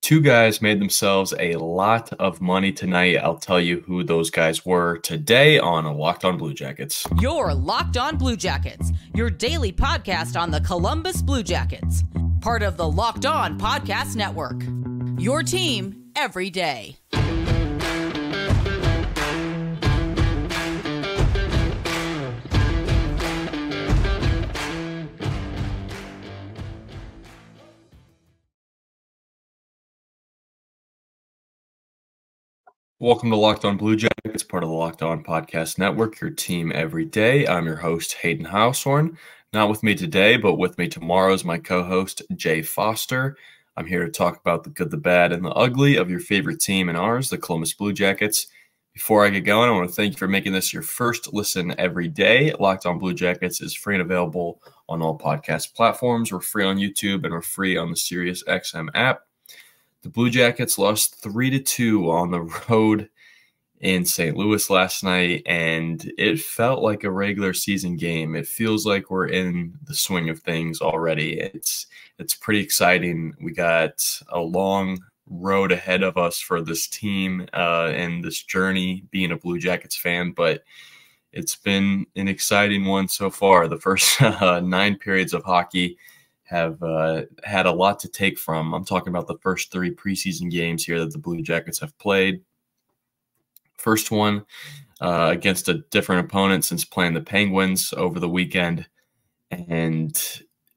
Two guys made themselves a lot of money tonight. I'll tell you who those guys were today on Locked On Blue Jackets. You're Locked On Blue Jackets, your daily podcast on the Columbus Blue Jackets. Part of the Locked On Podcast Network. Your team every day. Welcome to Locked On Blue Jackets, part of the Locked On Podcast Network, your team every day. I'm your host, Hayden Househorn. Not with me today, but with me tomorrow is my co-host, Jay Foster. I'm here to talk about the good, the bad, and the ugly of your favorite team and ours, the Columbus Blue Jackets. Before I get going, I want to thank you for making this your first listen every day. Locked On Blue Jackets is free and available on all podcast platforms. We're free on YouTube, and we're free on the SiriusXM app. The Blue Jackets lost 3-2 on the road in St. Louis last night, and it felt like a regular season game. It feels like we're in the swing of things already. It's pretty exciting. We got a long road ahead of us for this team and this journey being a Blue Jackets fan, but it's been an exciting one so far. The first 9 periods of hockey have had a lot to take from. I'm talking about the first 3 preseason games here that the Blue Jackets have played. First one against a different opponent since playing the Penguins over the weekend. And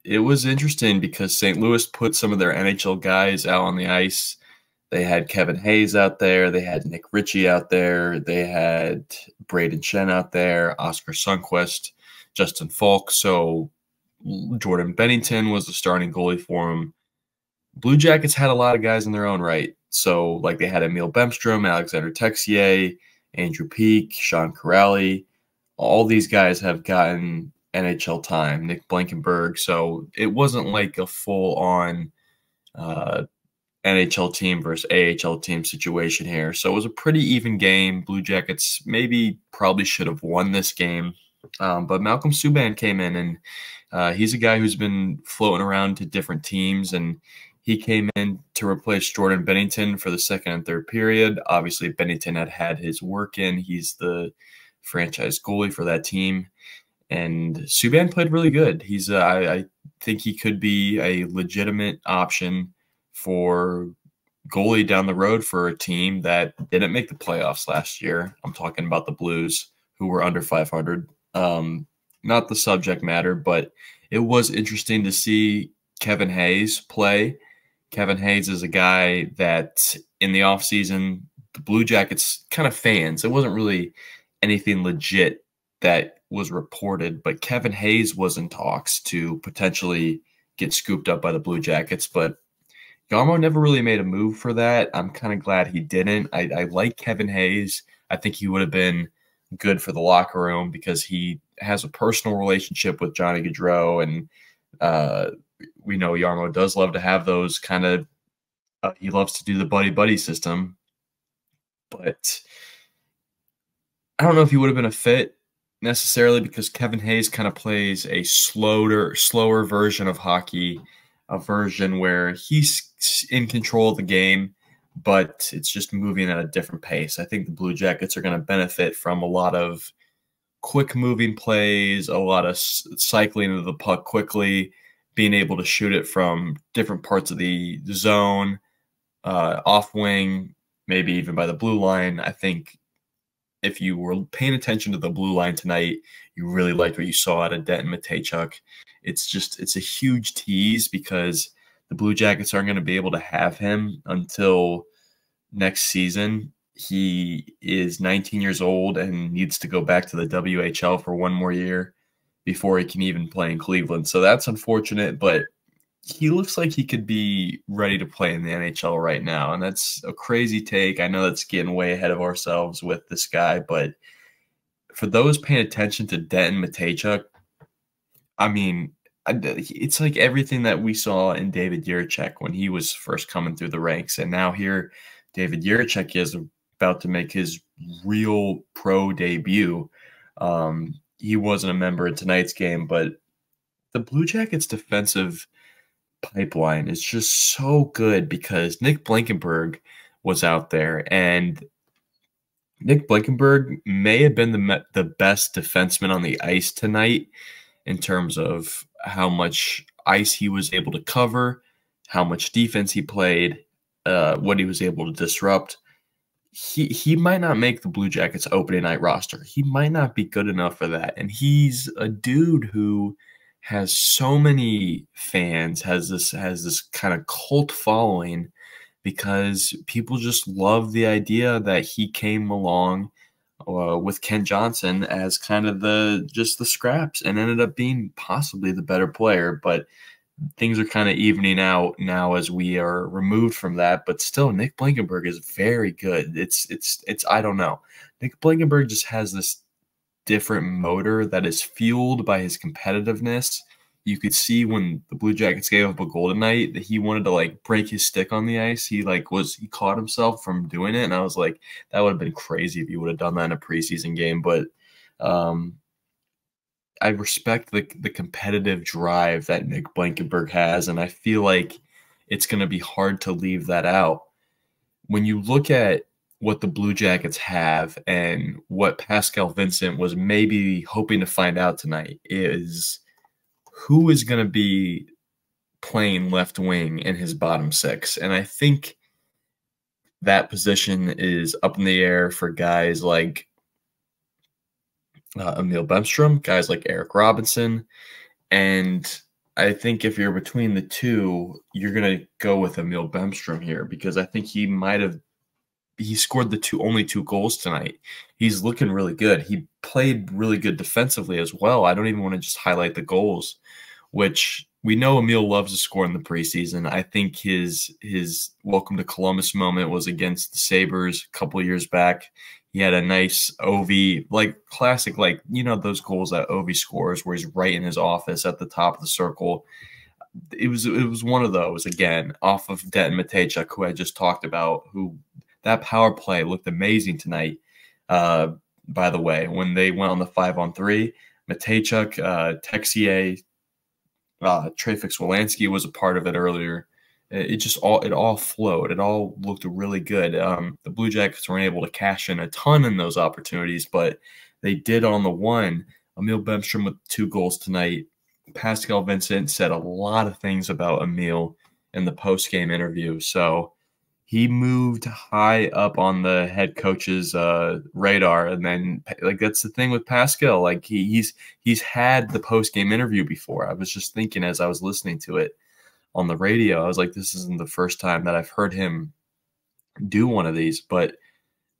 it was interesting because St. Louis put some of their NHL guys out on the ice. They had Kevin Hayes out there. They had Mark Recchi out there. They had Braden Shen out there, Oscar Sundqvist, Justin Falk. So Jordan Bennington was the starting goalie for him. Blue Jackets had a lot of guys in their own right. So, like, they had Emil Bemstrom, Alexander Texier, Andrew Peeke, Sean Corrali. All these guys have gotten NHL time, Nick Blankenberg. So, it wasn't like a full-on NHL team versus AHL team situation here. So, it was a pretty even game. Blue Jackets probably should have won this game. But Malcolm Subban came in, and he's a guy who's been floating around to different teams, and he came in to replace Jordan Bennington for the second and third period. Obviously, Bennington had his work in. He's the franchise goalie for that team, and Subban played really good. He's I think he could be a legitimate option for goalie down the road for a team that didn't make the playoffs last year. I'm talking about the Blues, who were under 500. Not the subject matter, but it was interesting to see Kevin Hayes play. Kevin Hayes is a guy that in the offseason, the Blue Jackets kind of fans, it wasn't really anything legit that was reported, but Kevin Hayes was in talks to potentially get scooped up by the Blue Jackets, but Yarmo never really made a move for that. I'm kind of glad he didn't. I like Kevin Hayes. I think he would have been good for the locker room because he has a personal relationship with Johnny Gaudreau, and we know Yarmo does love to have those kind of he loves to do the buddy-buddy system. But I don't know if he would have been a fit necessarily because Kevin Hayes kind of plays a slower version of hockey, a version where he's in control of the game, but it's just moving at a different pace. I think the Blue Jackets are going to benefit from a lot of quick moving plays, a lot of cycling of the puck quickly, being able to shoot it from different parts of the zone, off wing, maybe even by the blue line. I think if you were paying attention to the blue line tonight, you really liked what you saw out of Denton Mateychuk. It's a huge tease because the Blue Jackets aren't going to be able to have him until next season. He is 19 years old and needs to go back to the WHL for one more year before he can even play in Cleveland. So that's unfortunate, but he looks like he could be ready to play in the NHL right now. And that's a crazy take. I know that's getting way ahead of ourselves with this guy, but for those paying attention to Denton Mateychuk, I mean, it's like everything that we saw in David Jiricek when he was first coming through the ranks. And now here, David Jiricek is about to make his real pro debut. He wasn't a member of tonight's game, but the Blue Jackets' defensive pipeline is just so good because Nick Blankenberg was out there, and Nick Blankenberg may have been the best defenseman on the ice tonight in terms of how much ice he was able to cover, how much defense he played, what he was able to disrupt. He might not make the Blue Jackets opening night roster. He might not be good enough for that. And he's a dude who has so many fans, has this kind of cult following because people just love the idea that he came along with Ken Johnson as kind of the scraps and ended up being possibly the better player. But things are kind of evening out now as we are removed from that. But still, Nick Blankenberg is very good. It's I don't know. Nick Blankenberg just has this different motor that is fueled by his competitiveness. You could see when the Blue Jackets gave up a goal tonight that he wanted to like break his stick on the ice. He caught himself from doing it, and I was like, that would have been crazy if he would have done that in a preseason game. But I respect the competitive drive that Nick Blankenberg has, and I feel like it's going to be hard to leave that out. When you look at what the Blue Jackets have and what Pascal Vincent was maybe hoping to find out tonight is who is going to be playing left wing in his bottom six. And I think that position is up in the air for guys like Emil Bemstrom, guys like Eric Robinson. And I think if you're between the two, you're going to go with Emil Bemstrom here because I think he scored the only two goals tonight. He's looking really good. He played really good defensively as well. I don't even want to just highlight the goals, which we know Emil loves to score in the preseason. I think his welcome to Columbus moment was against the Sabres a couple years back. He had a nice Ovi, like classic, like, you know, those goals that Ovi scores where he's right in his office at the top of the circle. It was one of those, again, off of Denton Mateychuk, who I just talked about, who that power play looked amazing tonight. By the way, when they went on the 5-on-3, Mateychuk, Texier, Trafix Wolanski was a part of it earlier. It all flowed. It all looked really good. The Blue Jackets weren't able to cash in a ton in those opportunities, but they did on the one. Emil Bemstrom with 2 goals tonight. Pascal Vincent said a lot of things about Emil in the post-game interview. So he moved high up on the head coach's radar. And then, like, that's the thing with Pascal. Like, he's had the post-game interview before. I was just thinking as I was listening to it on the radio, I was like, this isn't the first time that I've heard him do one of these. But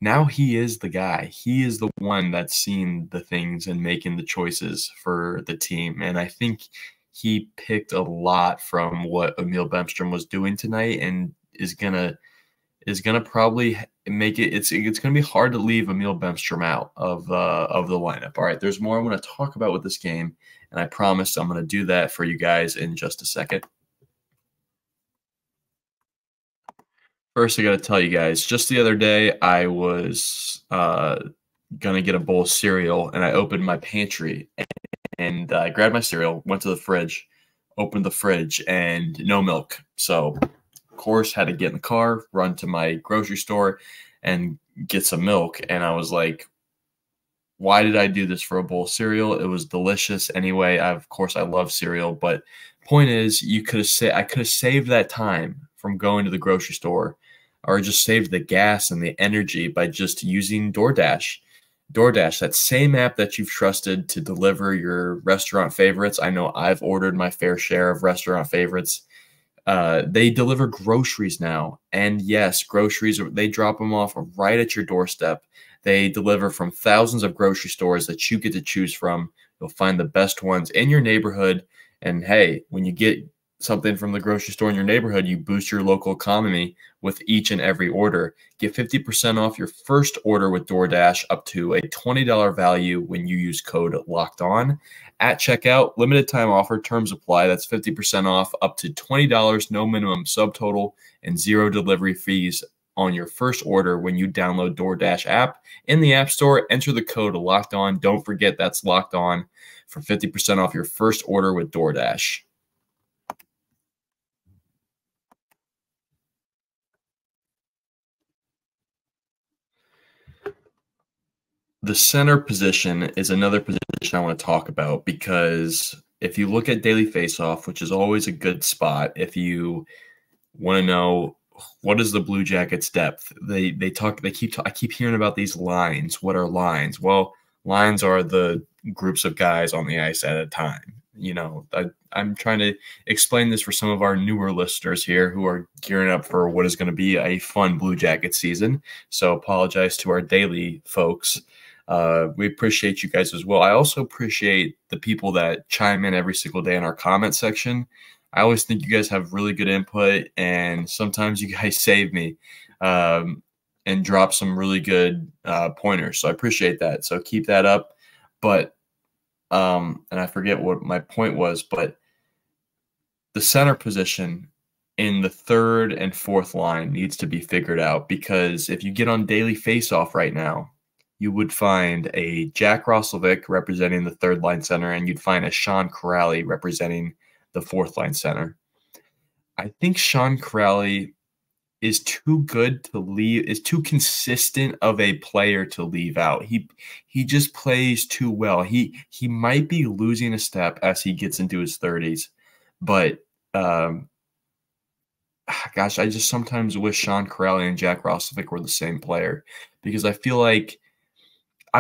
now he is the guy. He is the one that's seen the things and making the choices for the team. And I think he picked a lot from what Emil Bemstrom was doing tonight and is gonna probably make it. It's gonna be hard to leave Emil Bemstrom out of the lineup. All right, there's more I want to talk about with this game, and I promise I'm gonna do that for you guys in just a second. First, I got to tell you guys, just the other day, I was going to get a bowl of cereal, and I opened my pantry, and I grabbed my cereal, went to the fridge, opened the fridge, and no milk. So, of course, had to get in the car, run to my grocery store, and get some milk. And I was like, why did I do this for a bowl of cereal? It was delicious anyway. Of course, I love cereal, but point is, I could have saved that time from going to the grocery store, or just saved the gas and the energy by just using DoorDash. DoorDash, that same app that you've trusted to deliver your restaurant favorites. I know I've ordered my fair share of restaurant favorites. They deliver groceries now. And yes, groceries, they drop them off right at your doorstep. They deliver from thousands of grocery stores that you get to choose from. You'll find the best ones in your neighborhood. And hey, when you get something from the grocery store in your neighborhood, you boost your local economy with each and every order. Get 50% off your first order with DoorDash up to a $20 value when you use code LOCKEDON. At checkout, limited time offer, terms apply. That's 50% off up to $20, no minimum subtotal, and 0 delivery fees on your first order when you download DoorDash app in the App Store. Enter the code LOCKEDON. Don't forget that's locked on for 50% off your first order with DoorDash. the center position is another position I want to talk about, because if you look at daily faceoff, which is always a good spot, if you want to know what is the Blue Jackets depth, I keep hearing about these lines. What are lines? Well, lines are the groups of guys on the ice at a time. You know, I'm trying to explain this for some of our newer listeners here who are gearing up for what is going to be a fun Blue Jacket season. So apologize to our daily folks. We appreciate you guys as well. I also appreciate the people that chime in every single day in our comment section. I always think you guys have really good input, and sometimes you guys save me and drop some really good pointers. So I appreciate that. So keep that up. But and I forget what my point was, but the center position in the third and fourth line needs to be figured out, because if you get on daily faceoff right now, you would find a Jack Roslovic representing the third line center, and you'd find a Sean Kuraly representing the fourth line center. I think Sean Kuraly is too good to leave, is too consistent of a player to leave out. He just plays too well. He might be losing a step as he gets into his 30s, but gosh, I just sometimes wish Sean Kuraly and Jack Roslovic were the same player, because I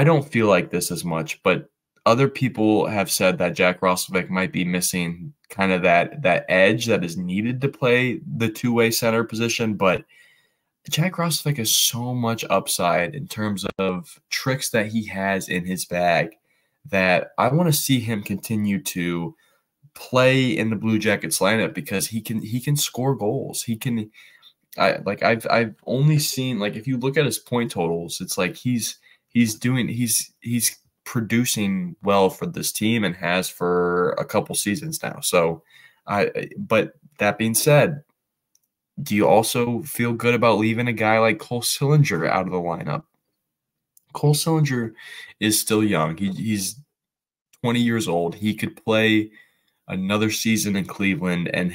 don't feel like this as much, but other people have said that Jack Roslovic might be missing kind of that edge that is needed to play the two-way center position. But Jack Roslovic has so much upside in terms of tricks that he has in his bag that I want to see him continue to play in the Blue Jackets lineup, because he can score goals. I've only seen, like, if you look at his point totals, it's like he's producing well for this team and has for a couple seasons now. So but that being said, do you also feel good about leaving a guy like Cole Sillinger out of the lineup? Cole Sillinger is still young. He's 20 years old. He could play another season in Cleveland and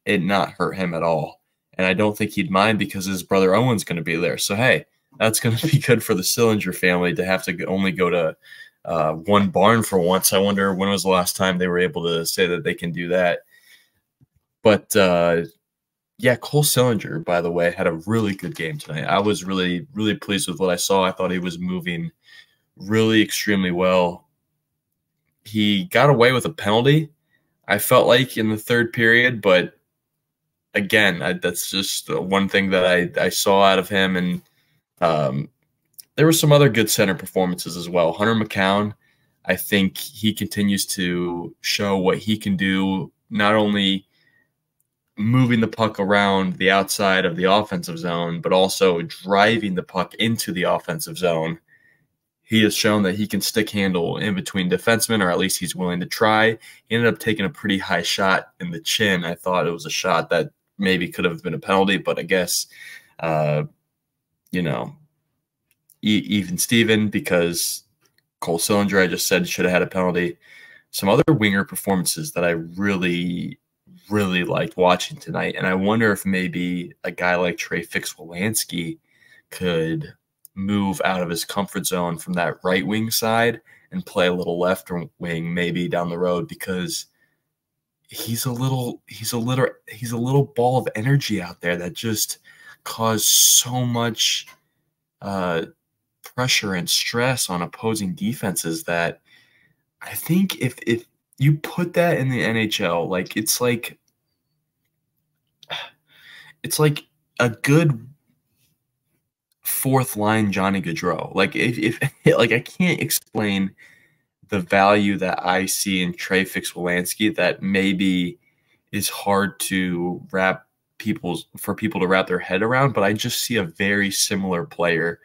it not hurt him at all. And I don't think he'd mind, because his brother Owen's going to be there. So, hey, that's going to be good for the Sillinger family to have to only go to one barn for once. I wonder when was the last time they were able to say that they can do that. But, yeah, Cole Sillinger, by the way, had a really good game tonight. I was really, really pleased with what I saw. I thought he was moving really extremely well. He got away with a penalty, I felt like, in the third period. But, again, that's just one thing that I saw out of him. And there were some other good center performances as well. Hunter McCown, I think he continues to show what he can do, not only moving the puck around the outside of the offensive zone, but also driving the puck into the offensive zone. He has shown that he can stick handle in between defensemen, or at least he's willing to try. He ended up taking a pretty high shot in the chin. I thought it was a shot that maybe could have been a penalty, but I guess even Steven, because Cole Sillinger, I just said, should have had a penalty. Some other winger performances that I really, really liked watching tonight, and I wonder if maybe a guy like Trey Fix-Wolansky could move out of his comfort zone from that right wing side and play a little left wing maybe down the road, because he's a little ball of energy out there that just caused so much pressure and stress on opposing defenses that I think if you put that in the NHL, like it's like a good fourth line Johnny Gaudreau. Like if like, I can't explain the value that I see in Trey Fix-Wolansky that maybe is hard to for people to wrap their head around, but I just see a very similar player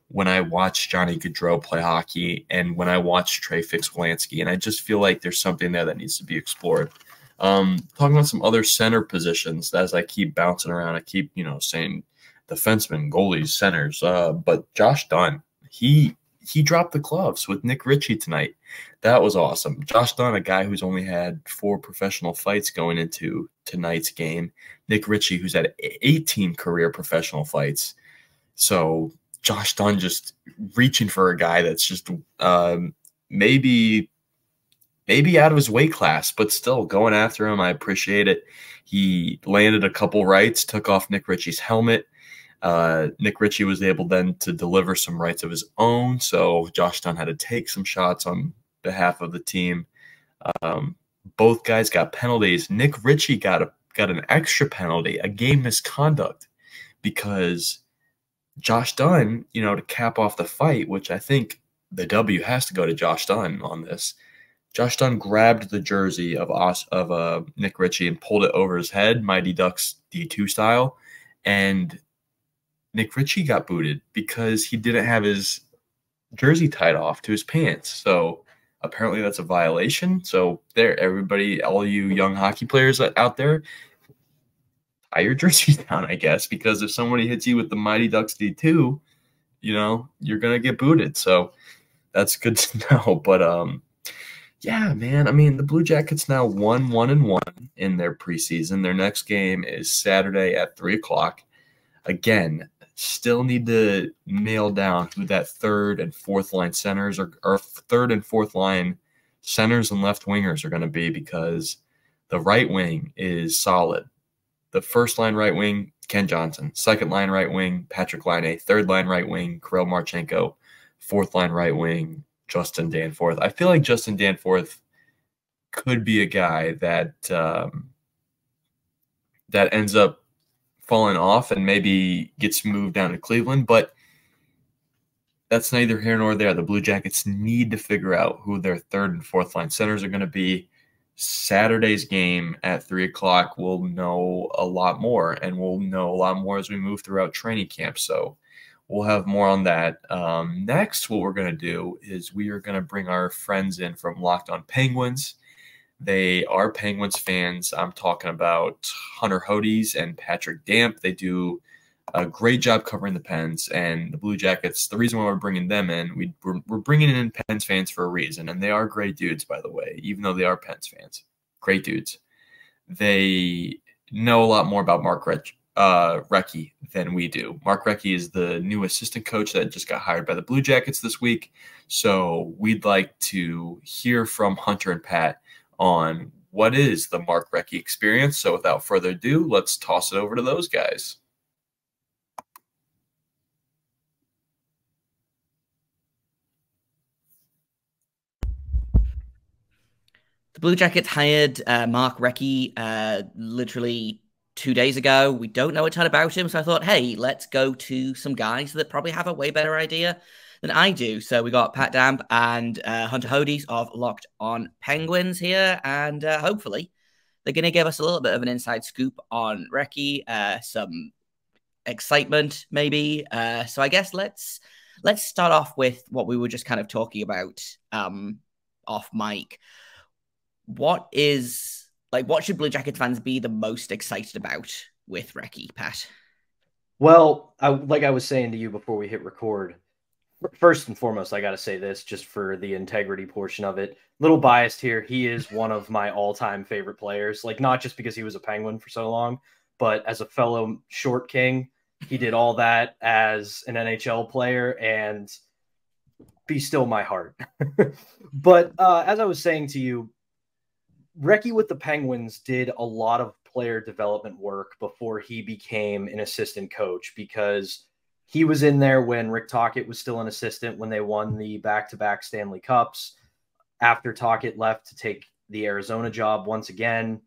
when I watch Johnny Gaudreau play hockey and when I watch Trey Fix-Wolansky, and I just feel like there's something there that needs to be explored. Talking about some other center positions, as I keep bouncing around, I keep saying defensemen, goalies, centers, but Josh Dunn, he dropped the gloves with Nick Ritchie tonight. That was awesome. Josh Dunn, a guy who's only had 4 professional fights going into tonight's game. Nick Ritchie, who's had 18 career professional fights. So Josh Dunn just reaching for a guy that's just maybe out of his weight class, but still going after him. I appreciate it. He landed a couple rights, took off Nick Ritchie's helmet. Nick Ritchie was able then to deliver some rights of his own, so Josh Dunn had to take some shots on behalf of the team. Both guys got penalties. Nick Ritchie got an extra penalty, a game misconduct, because Josh Dunn, to cap off the fight, which I think the W has to go to Josh Dunn on this. Josh Dunn grabbed the jersey of Nick Ritchie and pulled it over his head, Mighty Ducks D2 style, and Nick Ritchie got booted because he didn't have his jersey tied off to his pants. So apparently that's a violation. So there, everybody, all you young hockey players out there, tie your jerseys down, I guess, because if somebody hits you with the Mighty Ducks D2, you're going to get booted. So that's good to know. But, yeah, man, I mean, the Blue Jackets now 1-1-1 in their preseason. Their next game is Saturday at 3 o'clock. Again, still need to nail down who that third and fourth line centers or third and fourth line centers and left wingers are going to be, because the right wing is solid. The first line right wing, Ken Johnson. Second line right wing, Patrick Laine. Third line right wing, Kirill Marchenko. Fourth line right wing, Justin Danforth. I feel like Justin Danforth could be a guy that that ends up falling off and maybe gets moved down to Cleveland, but that's neither here nor there. The Blue Jackets need to figure out who their third and fourth line centers are going to be. Saturday's game at 3 o'clock, we'll know a lot more, and we'll know a lot more as we move throughout training camp. So we'll have more on that. Next, what we're going to do is we are going to bring our friends in from Locked On Penguins. They are Penguins fans. I'm talking about Hunter Hodes and Patrick Damp. They do a great job covering the Pens and the Blue Jackets. The reason why we're bringing them in, we're bringing in Pens fans for a reason, and they are great dudes, by the way, even though they are Pens fans. Great dudes. They know a lot more about Mark Recchi than we do. Mark Recchi is the new assistant coach that just got hired by the Blue Jackets this week, so we'd like to hear from Hunter and Pat on what is the Mark Recchi experience. So without further ado, let's toss it over to those guys. The Blue Jackets hired Mark Recchi literally 2 days ago. We don't know a ton about him, so I thought, hey, let's go to some guys that probably have a way better idea than I do. So we got Pat Damp and Hunter Hodes of Locked On Penguins here, and hopefully they're going to give us a little bit of an inside scoop on Recchi, some excitement maybe. So I guess let's start off with what we were just kind of talking about off mic. What should Blue Jackets fans be the most excited about with Recchi, Pat? Well, like I was saying to you before we hit record, first and foremost, I got to say this just for the integrity portion of it. Little biased here. He is one of my all-time favorite players, like not just because he was a Penguin for so long, but as a fellow short king, he did all that as an NHL player and be still my heart. But as I was saying to you, Recchi with the Penguins did a lot of player development work before he became an assistant coach, because he was in there when Rick Tocchet was still an assistant when they won the back-to-back Stanley Cups. After Tocchet left to take the Arizona job once again,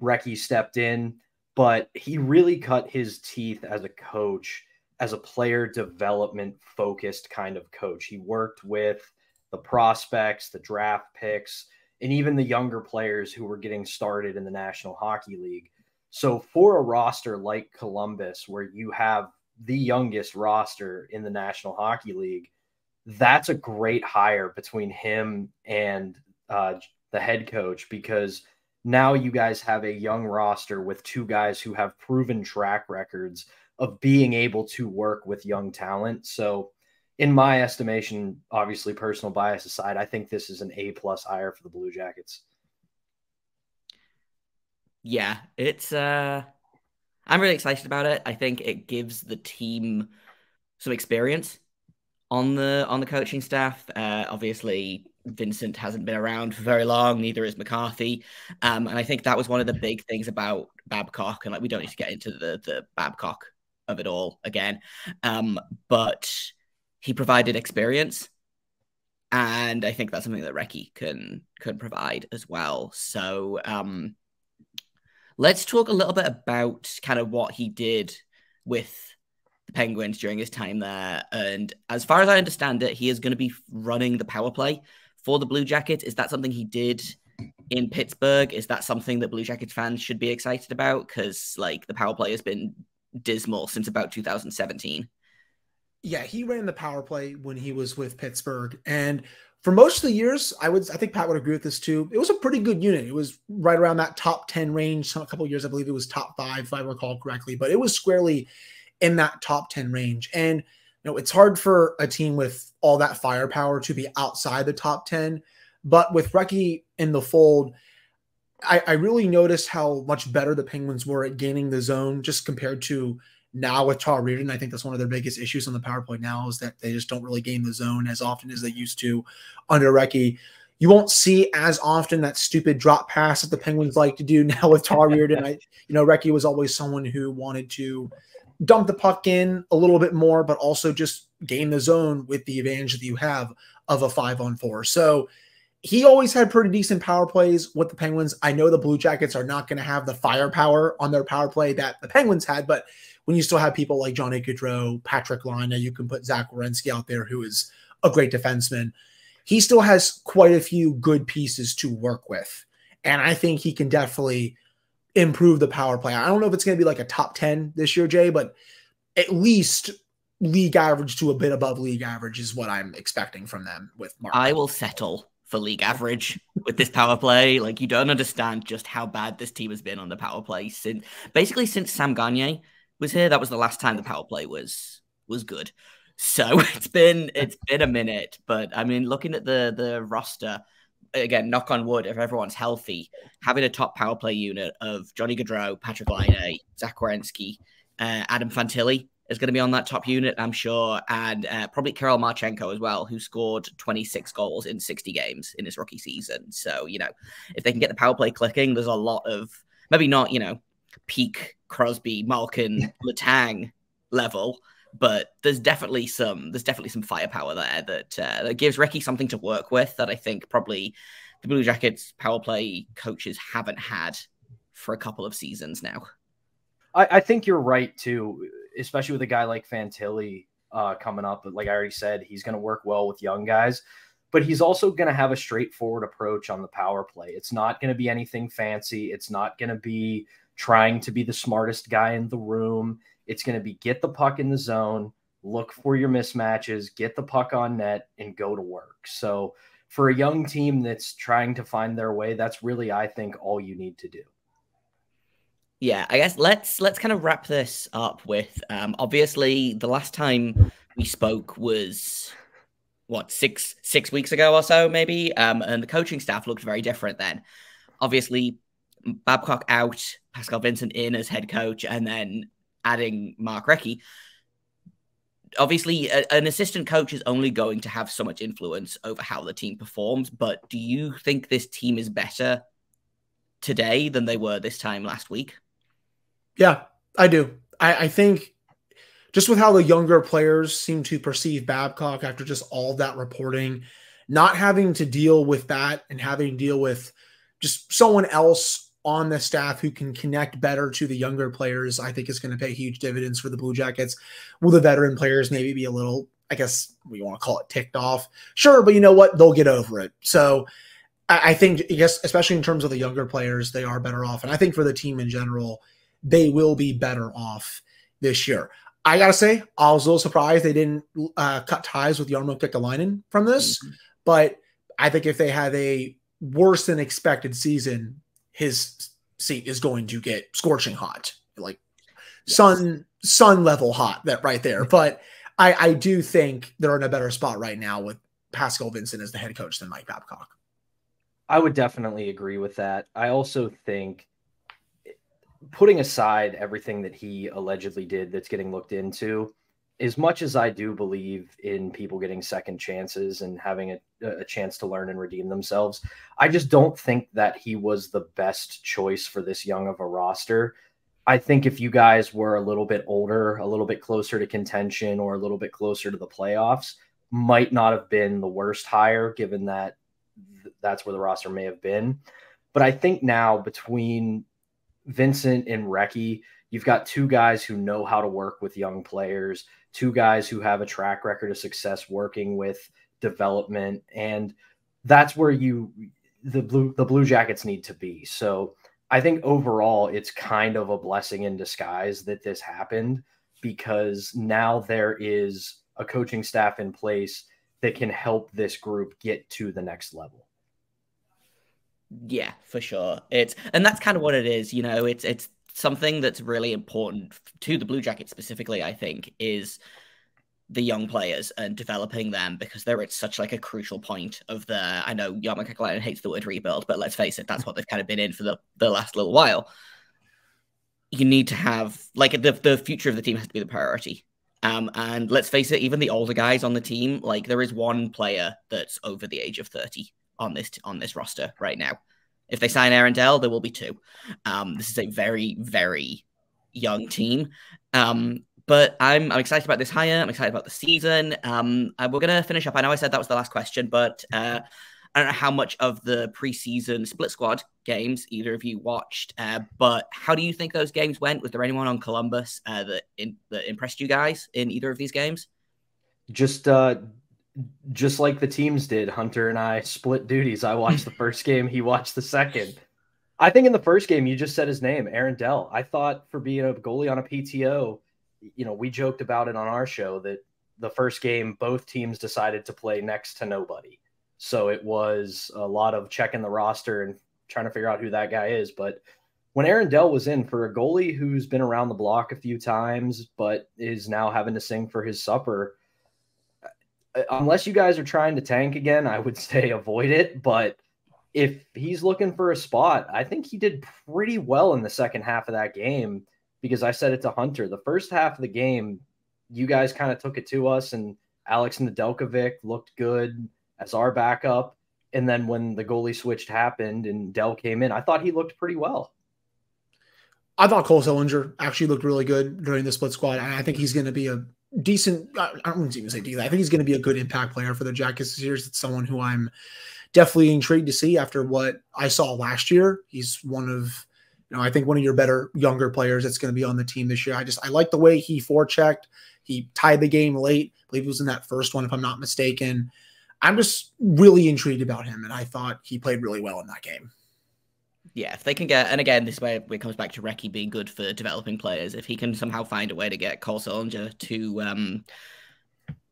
Recchi stepped in, but he really cut his teeth as a coach, as a player development focused kind of coach. He worked with the prospects, the draft picks, and even the younger players who were getting started in the National Hockey League. So for a roster like Columbus, where you have the youngest roster in the National Hockey League, that's a great hire between him and the head coach, because now you guys have a young roster with two guys who have proven track records of being able to work with young talent. So in my estimation, obviously personal bias aside, I think this is an A+ hire for the Blue Jackets. Yeah, it's I'm really excited about it. I think it gives the team some experience on the coaching staff. Obviously, Vincent hasn't been around for very long, neither is McCarthy. And I think that was one of the big things about Babcock. And like, we don't need to get into the Babcock of it all again. But he provided experience. And I think that's something that Recchi can provide as well. So let's talk a little bit about kind of what he did with the Penguins during his time there. And as far as I understand it, he is going to be running the power play for the Blue Jackets. Is that something he did in Pittsburgh? Is that something that Blue Jackets fans should be excited about? Because like the power play has been dismal since about 2017. Yeah, he ran the power play when he was with Pittsburgh. And for most of the years, I think Pat would agree with this too. It was a pretty good unit. It was right around that top 10 range. A couple of years, I believe it was top 5, if I recall correctly, but it was squarely in that top 10 range. And, it's hard for a team with all that firepower to be outside the top 10. But with Recchi in the fold, I really noticed how much better the Penguins were at gaining the zone just compared to now with Tar Reardon. I think that's one of their biggest issues on the power play now is that they just don't really gain the zone as often as they used to under Recchi. You won't see as often that stupid drop pass that the Penguins like to do now with Tar Reardon. Recchi was always someone who wanted to dump the puck in a little bit more, but also just gain the zone with the advantage that you have of a 5-on-4. So he always had pretty decent power plays with the Penguins. I know the Blue Jackets are not going to have the firepower on their power play that the Penguins had, but when you still have people like Johnny Gaudreau, Patrick Laine, you can put Zach Werenski out there, who is a great defenseman. He still has quite a few good pieces to work with. And I think he can definitely improve the power play. I don't know if it's going to be like a top 10 this year, Jay, but at least league average to a bit above league average is what I'm expecting from them with Mark. I will settle for league average with this power play. Like, you don't understand just how bad this team has been on the power play since Sam Gagner was here. That was the last time the power play was good. So it's been a minute, but I mean, looking at the roster again, knock on wood, if everyone's healthy, having a top power play unit of Johnny Gaudreau, Patrick Laine, Zach Werenski, Adam Fantilli is going to be on that top unit, I'm sure, and probably Kirill Marchenko as well, who scored 26 goals in 60 games in his rookie season. So, if they can get the power play clicking, there's a lot of, maybe not, peak Crosby, Malkin, Letang level, but there's definitely some firepower there that gives Recchi something to work with that I think probably the Blue Jackets power play coaches haven't had for a couple of seasons now. I think you're right too, especially with a guy like Fantilli coming up. But like I already said, he's going to work well with young guys, but he's also going to have a straightforward approach on the power play. It's not going to be anything fancy. It's not going to be trying to be the smartest guy in the room. It's going to be get the puck in the zone, look for your mismatches, get the puck on net, and go to work. So for a young team that's trying to find their way, that's really, I think, all you need to do. Yeah, I guess let's kind of wrap this up with obviously the last time we spoke was six weeks ago or so maybe, and the coaching staff looked very different then. Obviously, Babcock out, Pascal Vincent in as head coach, and then adding Mark Recchi. Obviously, an assistant coach is only going to have so much influence over how the team performs, but do you think this team is better today than they were this time last week? Yeah, I do. I think just with how the younger players seem to perceive Babcock after just all that reporting, not having to deal with that and having to deal with just someone else on the staff who can connect better to the younger players, I think is going to pay huge dividends for the Blue Jackets. Will the veteran players maybe be a little, I guess we want to call it ticked off? Sure, but you know what? They'll get over it. So I think, yes, especially in terms of the younger players, they are better off. And I think for the team in general, they will be better off this year. I got to say, I was a little surprised they didn't cut ties with Jarmo Kekalainen from this. Mm-hmm. But I think if they have a worse than expected season, his seat is going to get scorching hot, like sun level hot, that right there. But I do think they're in a better spot right now with Pascal Vincent as the head coach than Mike Babcock. I would definitely agree with that. I also think, putting aside everything that he allegedly did that's getting looked into, as much as I do believe in people getting second chances and having a chance to learn and redeem themselves, I just don't think that he was the best choice for this young of a roster. I think if you guys were a little bit older, a little bit closer to contention, or a little bit closer to the playoffs, might not have been the worst hire, given that that's where the roster may have been. But I think now between Vincent and Recchi, you've got two guys who know how to work with young players, two guys who have a track record of success working with development, and that's where the Blue Jackets need to be. So I think overall it's kind of a blessing in disguise that this happened, because now there is a coaching staff in place that can help this group get to the next level. Yeah, for sure. And that's kind of what it is. You know, it's something that's really important to the Blue Jackets specifically, I think, is the young players and developing them, because they're at such like a crucial point of I know Jarmo Kekalainen hates the word rebuild, but let's face it, that's what they've kind of been in for the last little while. You need to have, like, the future of the team has to be the priority. And let's face it, even the older guys on the team, like, there is one player that's over the age of 30 on this roster right now. If they sign Aaron Dell, there will be two. This is a very, very young team. But I'm excited about this hire. I'm excited about the season. We're going to finish up. I know I said that was the last question, but I don't know how much of the preseason split squad games either of you watched, but how do you think those games went? Was there anyone on Columbus that impressed you guys in either of these games? Just like the teams did, Hunter and I split duties. I watched the first game, he watched the second. I think in the first game, you just said his name, Aaron Dell. I thought for being a goalie on a PTO, you know, we joked about it on our show that the first game, both teams decided to play next to nobody. So it was a lot of checking the roster and trying to figure out who that guy is. But when Aaron Dell was in, for a goalie who's been around the block a few times, but is now having to sing for his supper, unless you guys are trying to tank again, I would say avoid it. But if he's looking for a spot, I think he did pretty well in the second half of that game, because I said it to Hunter. The first half of the game, you guys kind of took it to us, and Alex Nedeljkovic looked good as our backup. And then when the goalie switch happened and Dell came in, I thought he looked pretty well. I thought Cole Sillinger actually looked really good during the split squad, and I think he's going to be a decent, I don't even say decent, I think he's going to be a good impact player for the Jackets this year. It's someone who I'm definitely intrigued to see after what I saw last year. He's one of, I think one of your better younger players that's going to be on the team this year. I like the way he forechecked. He tied the game late. I believe he was in that first one, if I'm not mistaken. I'm just really intrigued about him, and I thought he played really well in that game. Yeah, if they can get, and again, this way it comes back to Recchi being good for developing players. If he can somehow find a way to get Cole Sillinger to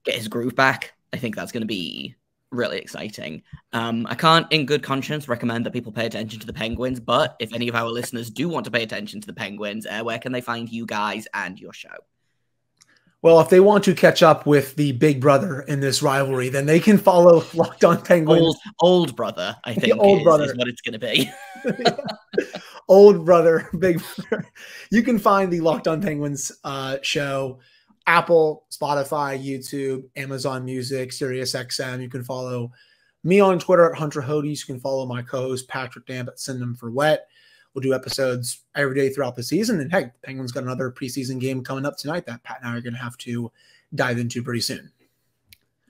get his groove back, I think that's going to be really exciting. I can't, in good conscience, recommend that people pay attention to the Penguins, but if any of our listeners do want to pay attention to the Penguins, where can they find you guys and your show? Well, if they want to catch up with the big brother in this rivalry, then they can follow Locked On Penguins. Old brother, I think, is what it's going to be. Old brother, big brother. You can find the Locked On Penguins show, Apple, Spotify, YouTube, Amazon Music, SiriusXM. You can follow me on Twitter at Hunter Hodes. You can follow my co-host Patrick Damp at Send Them for Wet. We'll do episodes every day throughout the season. And hey, the Penguins got another preseason game coming up tonight that Pat and I are going to have to dive into pretty soon.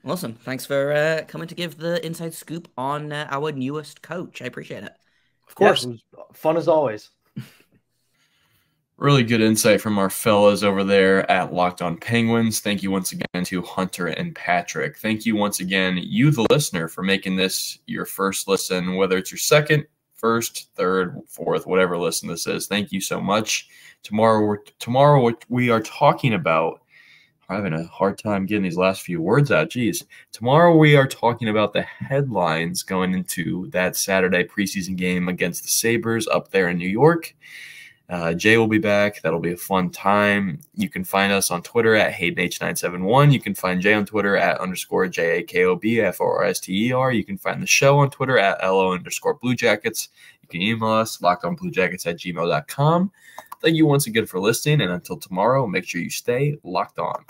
Awesome. Thanks for coming to give the inside scoop on our newest coach. I appreciate it. Of course. Yeah, it was fun as always. Really good insight from our fellas over there at Locked On Penguins. Thank you once again to Hunter and Patrick. Thank you once again, you, the listener, for making this your first listen, whether it's your second, first, third, fourth, whatever listen this is. Thank you so much. Tomorrow we are talking about, I'm having a hard time getting these last few words out. Geez. Tomorrow we are talking about the headlines going into that Saturday preseason game against the Sabres up there in New York. Jay will be back. That'll be a fun time. You can find us on Twitter at HaydenH971. You can find Jay on Twitter at _JAKOBFORSTER. You can find the show on Twitter at LO_BlueJackets. You can email us, lockedonbluejackets@gmail.com. Thank you once again for listening, and until tomorrow, make sure you stay locked on.